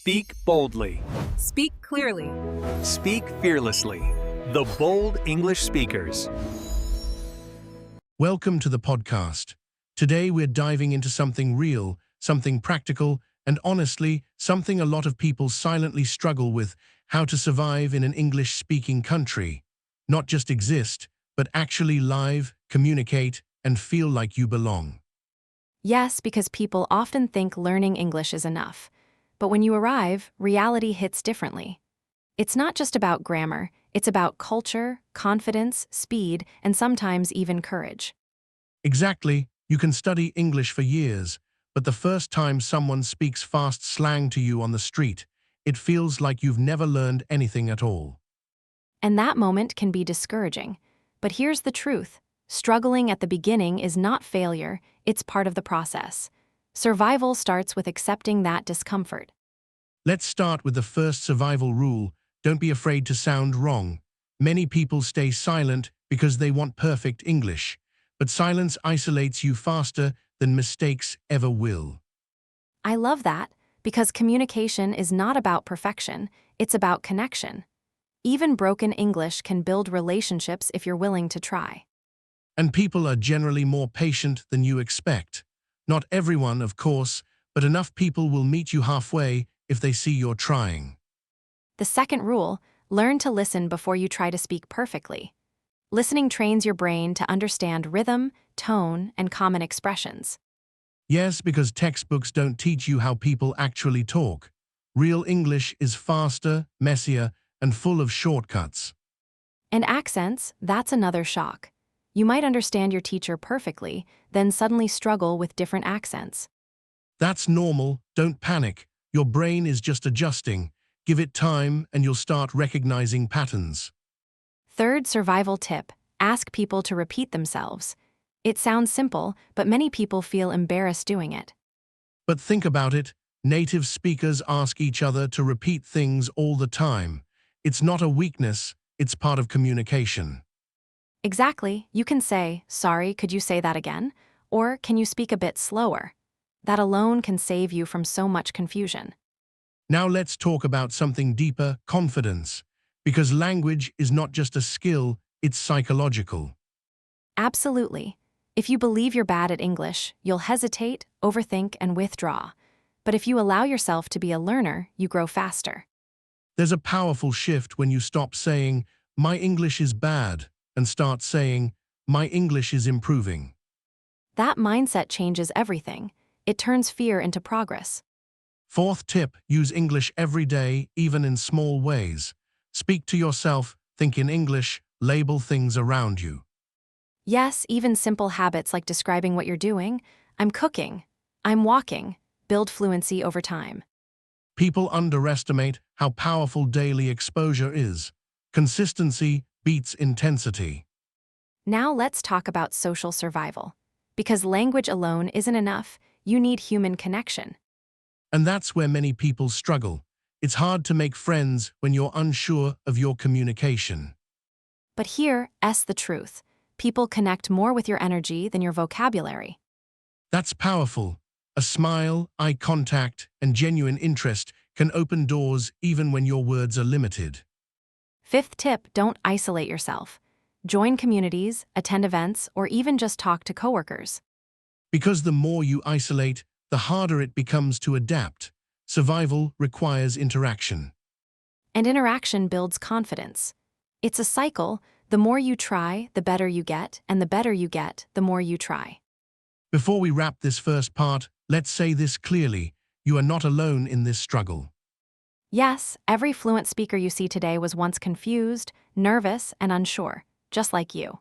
Speak boldly. Speak clearly. Speak fearlessly. The Bold English Speakers. Welcome to the podcast. Today we're diving into something real, something practical, and honestly, something a lot of people silently struggle with: how to survive in an English-speaking country. Not just exist, but actually live, communicate, and feel like you belong. Yes, because people often think learning English is enough. But when you arrive, reality hits differently. It's not just about grammar, it's about culture, confidence, speed, and sometimes even courage. Exactly, you can study English for years, but the first time someone speaks fast slang to you on the street, it feels like you've never learned anything at all. And that moment can be discouraging. But here's the truth. Struggling at the beginning is not failure, it's part of the process. Survival starts with accepting that discomfort. Let's start with the first survival rule: don't be afraid to sound wrong. Many people stay silent because they want perfect English, but silence isolates you faster than mistakes ever will. I love that, because communication is not about perfection, it's about connection. Even broken English can build relationships if you're willing to try. And people are generally more patient than you expect. Not everyone, of course, but enough people will meet you halfway if they see you're trying. The second rule: learn to listen before you try to speak perfectly. Listening trains your brain to understand rhythm, tone, and common expressions. Yes, because textbooks don't teach you how people actually talk. Real English is faster, messier, and full of shortcuts. And accents, that's another shock. You might understand your teacher perfectly, then suddenly struggle with different accents. That's normal, don't panic. Your brain is just adjusting. Give it time and you'll start recognizing patterns. Third survival tip: ask people to repeat themselves. It sounds simple, but many people feel embarrassed doing it. But think about it, native speakers ask each other to repeat things all the time. It's not a weakness, it's part of communication. Exactly, you can say, "Sorry, could you say that again?" Or, "Can you speak a bit slower?" That alone can save you from so much confusion. Now let's talk about something deeper: confidence. Because language is not just a skill, it's psychological. Absolutely. If you believe you're bad at English, you'll hesitate, overthink, and withdraw. But if you allow yourself to be a learner, you grow faster. There's a powerful shift when you stop saying, "My English is bad," and start saying, "My English is improving." That mindset changes everything. It turns fear into progress. Fourth tip: use English every day, even in small ways. Speak to yourself, think in English, label things around you. Yes, even simple habits like describing what you're doing, "I'm cooking," "I'm walking," build fluency over time. People underestimate how powerful daily exposure is. Consistency beats intensity. Now let's talk about social survival. Because language alone isn't enough, you need human connection. And that's where many people struggle. It's hard to make friends when you're unsure of your communication. But here's the truth. People connect more with your energy than your vocabulary. That's powerful. A smile, eye contact, and genuine interest can open doors even when your words are limited. Fifth tip: don't isolate yourself. Join communities, attend events, or even just talk to coworkers. Because the more you isolate, the harder it becomes to adapt. Survival requires interaction. And interaction builds confidence. It's a cycle. The more you try, the better you get, and the better you get, the more you try. Before we wrap this first part, let's say this clearly: you are not alone in this struggle. Yes, every fluent speaker you see today was once confused, nervous, and unsure, just like you.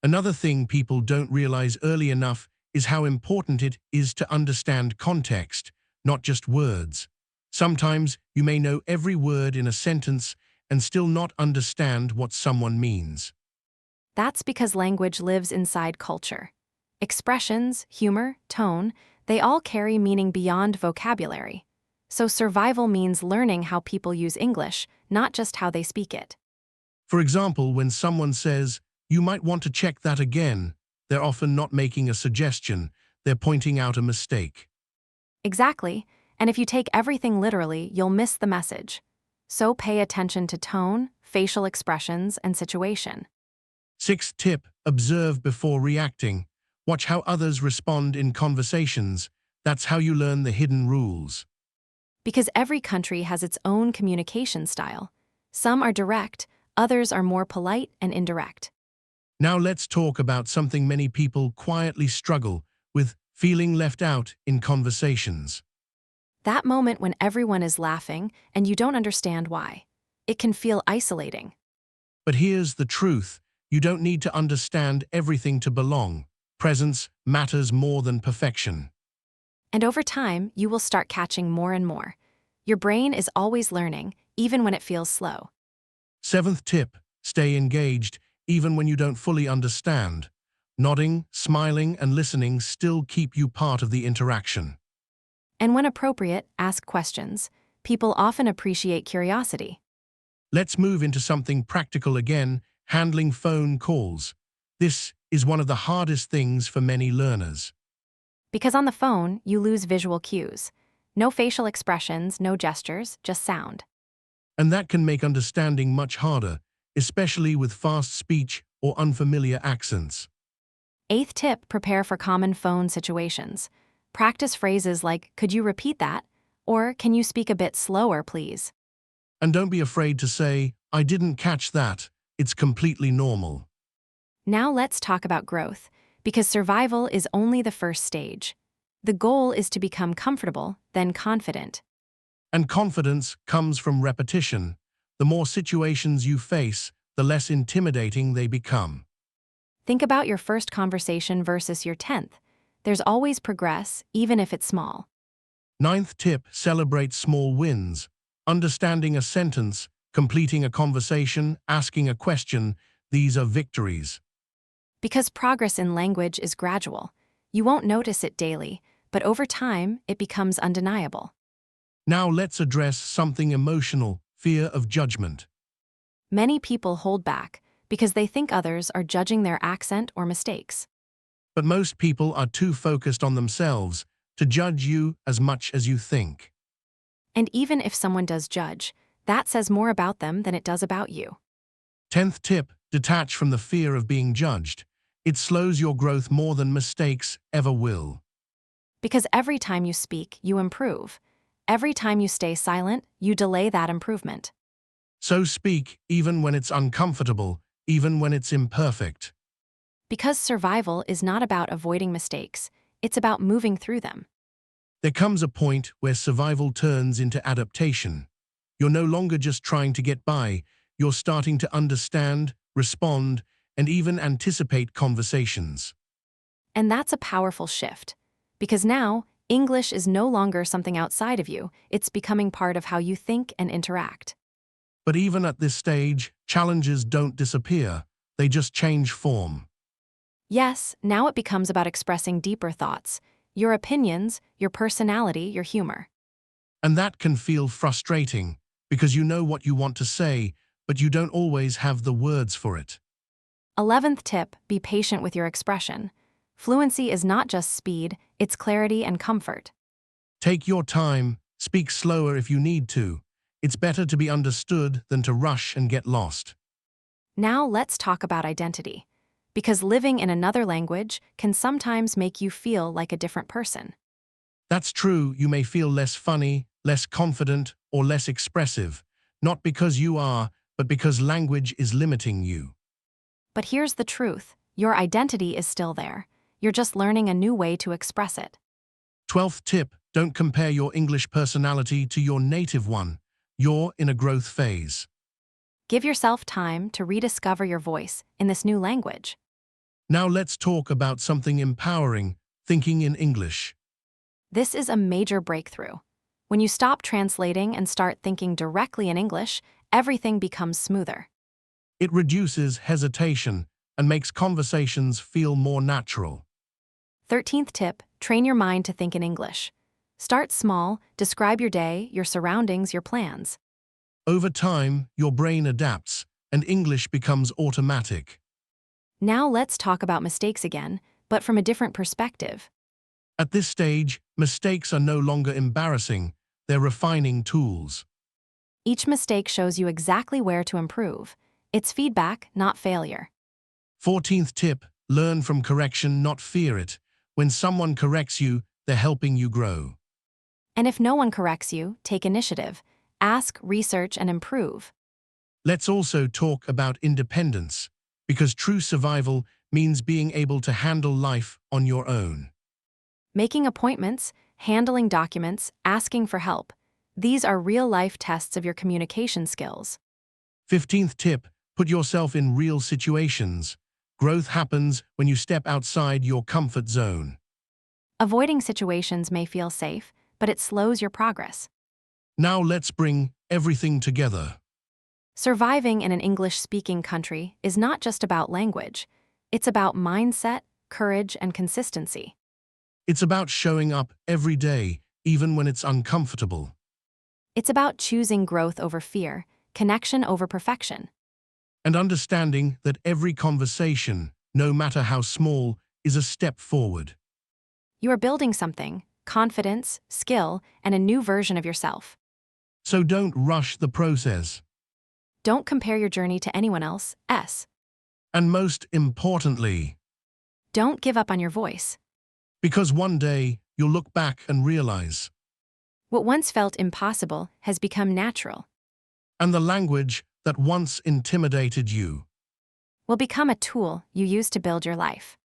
Another thing people don't realize early enough is how important it is to understand context, not just words. Sometimes you may know every word in a sentence and still not understand what someone means. That's because language lives inside culture. Expressions, humor, tone, they all carry meaning beyond vocabulary. So survival means learning how people use English, not just how they speak it. For example, when someone says, "You might want to check that again," they're often not making a suggestion, they're pointing out a mistake. Exactly, And if you take everything literally, you'll miss the message. So pay attention to tone, facial expressions, and situation. Sixth tip, observe before reacting. Watch how others respond in conversations. That's how you learn the hidden rules. Because every country has its own communication style. Some are direct, others are more polite and indirect. Now let's talk about something many people quietly struggle with: feeling left out in conversations. That moment when everyone is laughing and you don't understand why. It can feel isolating. But here's the truth: you don't need to understand everything to belong. Presence matters more than perfection. And over time, you will start catching more and more. Your brain is always learning, even when it feels slow. Seventh tip, stay engaged even when you don't fully understand. Nodding, smiling, and listening still keep you part of the interaction. And when appropriate, ask questions. People often appreciate curiosity. Let's move into something practical again: handling phone calls. This is one of the hardest things for many learners. Because on the phone, you lose visual cues. No facial expressions, no gestures, just sound. And that can make understanding much harder, especially with fast speech or unfamiliar accents. Eighth tip, prepare for common phone situations. Practice phrases like, "Could you repeat that?" Or, "Can you speak a bit slower, please?" And don't be afraid to say, "I didn't catch that." It's completely normal. Now let's talk about growth, because survival is only the first stage. The goal is to become comfortable, then confident. And confidence comes from repetition. The more situations you face, the less intimidating they become. Think about your first conversation versus your 10th. There's always progress, even if it's small. Ninth tip, celebrate small wins. Understanding a sentence, completing a conversation, asking a question, these are victories. Because progress in language is gradual. You won't notice it daily, but over time, it becomes undeniable. Now let's address something emotional: fear of judgment. Many people hold back because they think others are judging their accent or mistakes. But most people are too focused on themselves to judge you as much as you think. And even if someone does judge, that says more about them than it does about you. 10th tip, detach from the fear of being judged. It slows your growth more than mistakes ever will. Because every time you speak, you improve. Every time you stay silent, you delay that improvement. So speak even when it's uncomfortable, even when it's imperfect. Because survival is not about avoiding mistakes, it's about moving through them. There comes a point where survival turns into adaptation. You're no longer just trying to get by, you're starting to understand, respond, and even anticipate conversations. And that's a powerful shift. Because now, English is no longer something outside of you, it's becoming part of how you think and interact. But even at this stage, challenges don't disappear, they just change form. Yes, now it becomes about expressing deeper thoughts, your opinions, your personality, your humor. And that can feel frustrating, because you know what you want to say, but you don't always have the words for it. 11th tip, be patient with your expression. Fluency is not just speed, it's clarity and comfort. Take your time, speak slower if you need to. It's better to be understood than to rush and get lost. Now let's talk about identity. Because living in another language can sometimes make you feel like a different person. That's true, you may feel less funny, less confident, or less expressive, not because you are, but because language is limiting you. But here's the truth, your identity is still there. You're just learning a new way to express it. 12th tip, don't compare your English personality to your native one. You're in a growth phase. Give yourself time to rediscover your voice in this new language. Now let's talk about something empowering: thinking in English. This is a major breakthrough. When you stop translating and start thinking directly in English, everything becomes smoother. It reduces hesitation and makes conversations feel more natural. 13th tip, train your mind to think in English. Start small, describe your day, your surroundings, your plans. Over time, your brain adapts, and English becomes automatic. Now let's talk about mistakes again, but from a different perspective. At this stage, mistakes are no longer embarrassing, they're refining tools. Each mistake shows you exactly where to improve. It's feedback, not failure. 14th tip, learn from correction, not fear it. When someone corrects you, they're helping you grow. And if no one corrects you, take initiative. Ask, research, and improve. Let's also talk about independence, because true survival means being able to handle life on your own. Making appointments, handling documents, asking for help. These are real-life tests of your communication skills. 15th tip, put yourself in real situations. Growth happens when you step outside your comfort zone. Avoiding situations may feel safe, but it slows your progress. Now let's bring everything together. Surviving in an English-speaking country is not just about language. It's about mindset, courage, and consistency. It's about showing up every day, even when it's uncomfortable. It's about choosing growth over fear, connection over perfection. And understanding that every conversation, no matter how small, is a step forward. You are building something, confidence, skill, and a new version of yourself. So don't rush the process. Don't compare your journey to anyone else's. And most importantly, Don't give up on your voice. because one day you'll look back and realize, What once felt impossible has become natural. and the language that once intimidated you Will become a tool you use to build your life.